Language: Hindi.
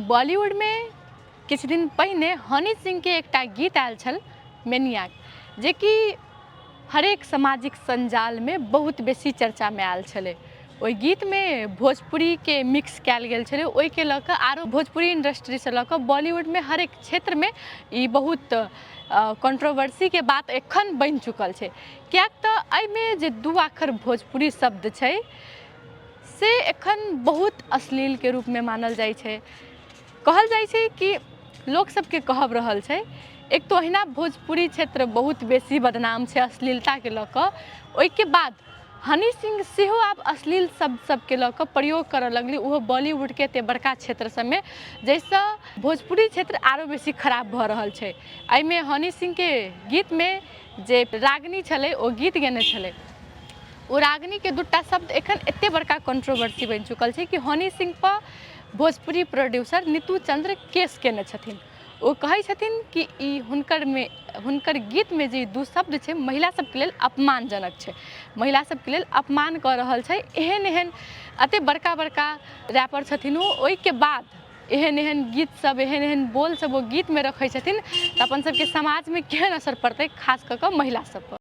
बॉलीवुड में किछ दिन पहिने हनी सिंह के एकटा गीत आयल छल मैनियाक, जे कि हरेक सामाजिक संजाल में बहुत बेसी चर्चा में आयल छलै। ओहि गीत में भोजपुरी के मिक्स कयल गेल छलै, ओहि के लऽ कऽ आरो भोजपुरी इंडस्ट्री से लऽ कऽ बॉलीवुड में हरेक क्षेत्र में ई बहुत कंट्रोवर्सी के बात एखन बनि चुकल छै। कियाक तऽ एहिमे जे दू आखर भोजपुरी शब्द छै से एखन बहुत अश्लील के रूप में मानल जाइ छै। कहल जाइ छै कि लोक सबके कहब रहल छै, एक तो अहिना भोजपुरी क्षेत्र बहुत बेसी बदनाम छै अश्लीलता के लऽ कऽ, ओहिके बाद हनी सिंह सेहो आब अश्लील शब्द सबके लऽ कऽ प्रयोग करऽ लगली, ओहो बॉलीवुड के एते बड़का क्षेत्र सबमे, जैसँ भोजपुरी क्षेत्र आरो बेसी खराब भऽ रहल छै। एहिमे हनी सिंह के गीत में जे रागनी छलै ओ गीत गेने छलै, ओ रागनी के दूटा शब्द एखन एते बड़का कंट्रोवर्सी बनि चुकल छै कि हनी सिंह पर भोजपुरी प्रोड्यूसर नीतू चंद्र केस केने छथिन। ओ कहै छथिन कि ई हुनकर गीत में जे दू शब्द छै महिला सबके लेल अपमानजनक छै, महिला सबके लेल अपमान कऽ रहल छै। एहन एहन एते बड़का बड़का रैपर छथिन ओ, ओहिके बाद एहन एहन गीत सब, एहन एहन बोल सब ओ गीत में रखै छथिन तऽ अपन सबके समाज में केहन असर पड़तै, खास कऽ कऽ महिला सब पर।